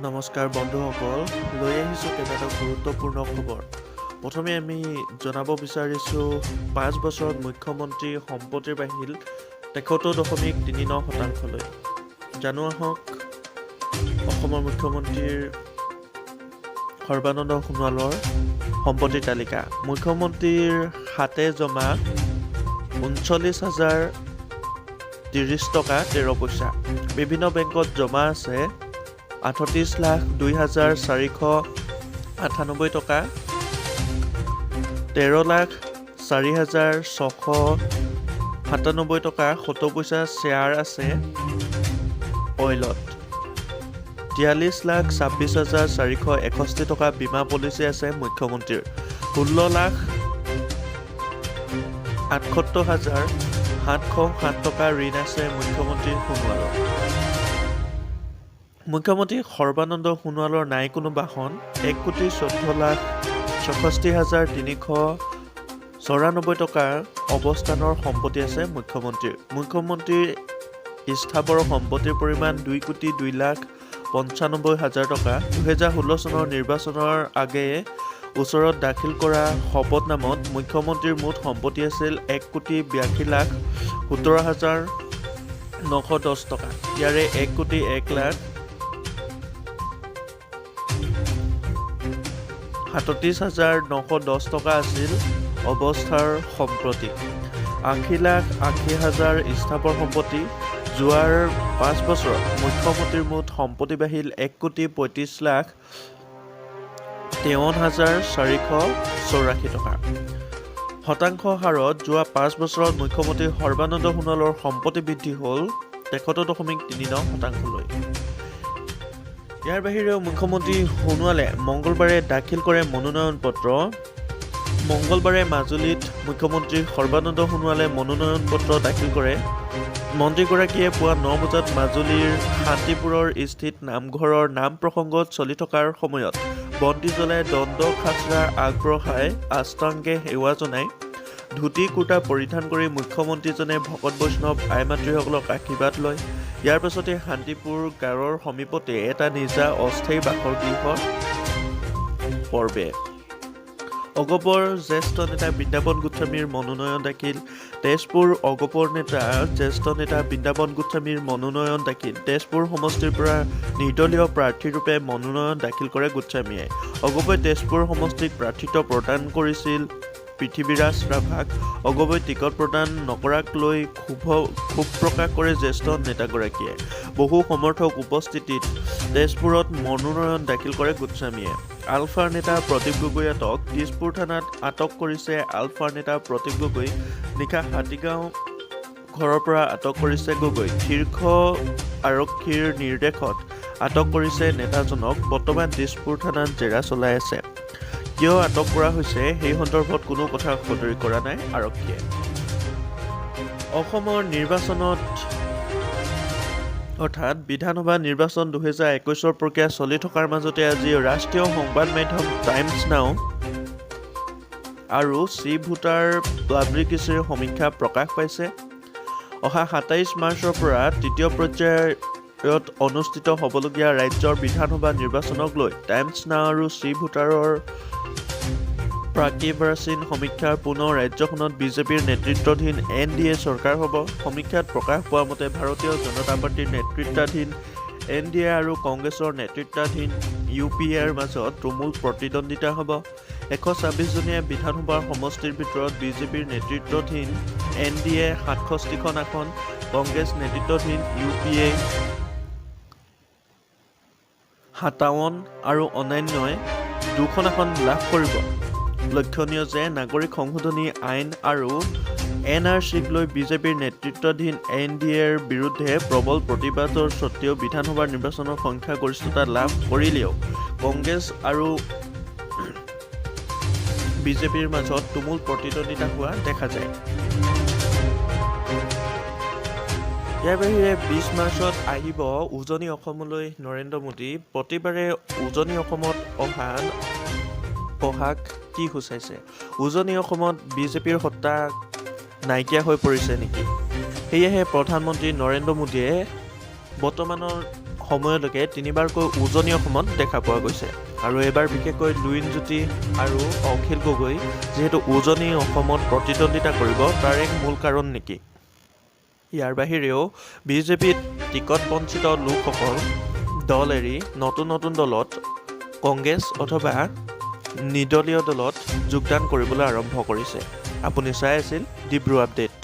নমস্কাৰ বন্ধুসকল, লৈ আহিছোঁ কেইবাটাও গুৰুত্বপূৰ্ণ খবৰ। প্ৰথমে আমি জনাব বিচাৰিছোঁ 5 বছৰত মুখ্যমন্ত্ৰী সম্পত্তিৰ বাহিল 73.39%। জানো আহক অসমৰ মুখ্যমন্ত্ৰীৰ সৰ্বানন্দ সোণোৱালৰ সম্পত্তিৰ তালিকা। মুখ্যমন্ত্ৰীৰ হাতে জমা 39,030 টকা 13 পইচা। বিভিন্ন বেংকত জমা আছে 38,02,498 টকা, 13,04,697 টকা 70 পইচা শ্বেয়াৰ আছে অইলত, 43,26,461 টকা বীমা পলিচি আছে মুখ্যমন্ত্ৰীৰ, 16,78,707 টকা ঋণ আছে মুখ্যমন্ত্ৰী সোণোৱালৰ। মুখ্যমন্ত্ৰী সৰ্বানন্দ সোণোৱালৰ নাই কোনো বাহন। 1,14,64,394 টকাৰ অৱস্থানৰ সম্পত্তি আছে মুখ্যমন্ত্ৰীৰ। মুখ্যমন্ত্ৰীৰ স্থাৱৰ সম্পত্তিৰ পৰিমাণ 2,02,95,000 টকা। 2016 চনৰ নিৰ্বাচনৰ আগেয়ে ওচৰত দাখিল কৰা শপতনামত মুখ্যমন্ত্ৰীৰ মুঠ সম্পত্তি আছিল 1,82,17,910 টকা। ইয়াৰে 1,37,910 টকা আছিল অৱস্থাৰ সম্পত্তি। 80,80,000 স্থাৱৰ সম্পত্তি। যোৱাৰ 5 বছৰত মুখ্যমন্ত্ৰীৰ মুঠ সম্পত্তি বাহিল 1,53,53,484 টকা। শতাংশ হাৰত যোৱা 5 বছৰত মুখ্যমন্ত্ৰী সৰ্বানন্দ সোণোৱালৰ সম্পত্তি বৃদ্ধি হ'ল 63.39%। ইয়াৰ বাহিৰেও মুখ্যমন্ত্ৰী সোণোৱালে মঙলবাৰে দাখিল কৰে মনোনয়ন পত্ৰ। মঙলবাৰে মাজুলীত মুখ্যমন্ত্ৰী সৰ্বানন্দ সোণোৱালে মনোনয়ন পত্ৰ দাখিল কৰে। মন্ত্ৰীগৰাকীয়ে পুৱা 9 বজাত মাজুলীৰ শান্তিপুৰৰ স্থিত নামঘৰৰ নাম প্ৰসংগত চলি থকাৰ সময়ত বন্তি জ্বলাই দণ্ড খাচৰা আগবঢ়াই আষ্টাংগে সেৱা জনায়। ধুতি কুৰ্তা পৰিধান কৰি মুখ্যমন্ত্ৰীজনে ভকত বৈষ্ণৱ আই মাতৃসকলক আশীৰ্বাদ লয়। ইয়াৰ পাছতে শান্তিপুৰ গাঁৱৰ সমীপতে এটা নিজা অস্থায়ী বাসগৃহৰ পৰ্বে অগপৰ জ্যেষ্ঠ নেতা বৃন্দাবন গোস্বামীৰ মনোনয়ন দাখিল। তেজপুৰ অগপৰ জ্যেষ্ঠ নেতা বৃন্দাবন গোস্বামীৰ মনোনয়ন দাখিল। তেজপুৰ সমষ্টিৰ পৰা নিৰ্দলীয় প্ৰাৰ্থীৰূপে মনোনয়ন দাখিল কৰে গোস্বামীয়ে। অগপই তেজপুৰ সমষ্টিক প্ৰাৰ্থিত্ব প্ৰদান কৰিছিল পৃথিৱীৰাজ ৰাভাক। অগপই টিকট প্ৰদান নকৰাক লৈ ক্ষোভ প্ৰকাশ কৰে জ্যেষ্ঠ নেতাগৰাকীয়ে। বহু সমৰ্থক উপস্থিতিত তেজপুৰত মনোনয়ন দাখিল কৰে গোস্বামীয়ে। আলফাৰ নেতা প্ৰদীপ গগৈ আটক। দিছপুৰ থানাত আটক কৰিছে আলফাৰ নেতা প্ৰদীপ গগৈ। নিশা হাতীগাঁও ঘৰৰ পৰা আটক কৰিছে গগৈ। শীৰ্ষ আৰক্ষীৰ নিৰ্দেশত আটক কৰিছে নেতাজনক। বৰ্তমান দিছপুৰ থানাত জেৰা চলাই আছে। কিয় আটক কৰা হৈছে সেই সন্দৰ্ভত কোনো কথা সদৰি কৰা নাই আৰক্ষীয়ে। অসমৰ নিৰ্বাচনত অৰ্থাৎ বিধানসভা নিৰ্বাচন 2021 প্ৰক্ৰিয়া চলি থকাৰ মাজতে আজি ৰাষ্ট্ৰীয় সংবাদ মাধ্যম টাইমছ নাও আৰু চি ভোটাৰ পাব্লিকেশ্যনৰ সমীক্ষা প্ৰকাশ পাইছে। অহা 27 মাৰ্চৰ পৰা তৃতীয় পৰ্যায়ত অনুষ্ঠিত হ'বলগীয়া ৰাজ্যৰ বিধানসভা নিৰ্বাচনক লৈ টাইমছ নাও আৰু চি ভোটাৰৰ প্ৰাকীভাষীন সমীক্ষাৰ পুনৰ ৰাজ্যখনত বিজেপিৰ নেতৃত্বাধীন NDA চৰকাৰ হ'ব। সমীক্ষাত প্ৰকাশ পোৱা মতে ভাৰতীয় জনতা পাৰ্টীৰ নেতৃত্বাধীন NDA আৰু কংগ্ৰেছৰ নেতৃত্বাধীন UPAৰ মাজত তুমুল প্ৰতিদ্বন্দ্বিতা হ'ব। 126জনীয়া বিধানসভাৰ সমষ্টিৰ ভিতৰত বিজেপিৰ নেতৃত্বাধীন NDA 67খন আসন, কংগ্ৰেছ নেতৃত্বাধীন UPA 57 আৰু অন্যান্যই 2খন আসন লাভ কৰিব। লক্ষণীয় যে নাগৰিক সংশোধনী আইন আৰু NRCক লৈ বিজেপিৰ নেতৃত্বাধীন NDAৰ বিৰুদ্ধে প্ৰবল প্ৰতিবাদৰ স্বত্তেও বিধানসভাৰ নিৰ্বাচনৰ সংখ্যাগৰিষ্ঠতা লাভ কৰিলেও কংগ্ৰেছ আৰু বিজেপিৰ মাজত তুমুল প্ৰতিদ্বন্দ্বিতা হোৱা দেখা যায়। ইয়াৰ বাহিৰে 20 মাৰ্চত আহিব উজনি অসমলৈ নৰেন্দ্ৰ মোদী। প্ৰতিবাৰে উজনি অসমত অহাক কি সূচাইছে? উজনি অসমত বিজেপিৰ সত্তা নাইকিয়া হৈ পৰিছে নেকি? সেয়েহে প্ৰধানমন্ত্ৰী নৰেন্দ্ৰ মোদীয়ে বৰ্তমানৰ সময়লৈকে তিনিবাৰকৈ উজনি অসমত দেখা পোৱা গৈছে। আৰু এইবাৰ বিশেষকৈ লুইনজ্যোতি আৰু অখিল গগৈ যিহেতু উজনি অসমত প্ৰতিদ্বন্দ্বিতা কৰিব তাৰ এক মূল কাৰণ নেকি? ইয়াৰ বাহিৰেও বিজেপিত টিকট বঞ্চিত লোকসকল দল এৰি নতুন দলত কংগ্ৰেছ অথবা নিৰ্দলীয় দলত যোগদান কৰিবলৈ আৰম্ভ কৰিছে। আপুনি চাই আছিল ডিব্ৰু আপডেট।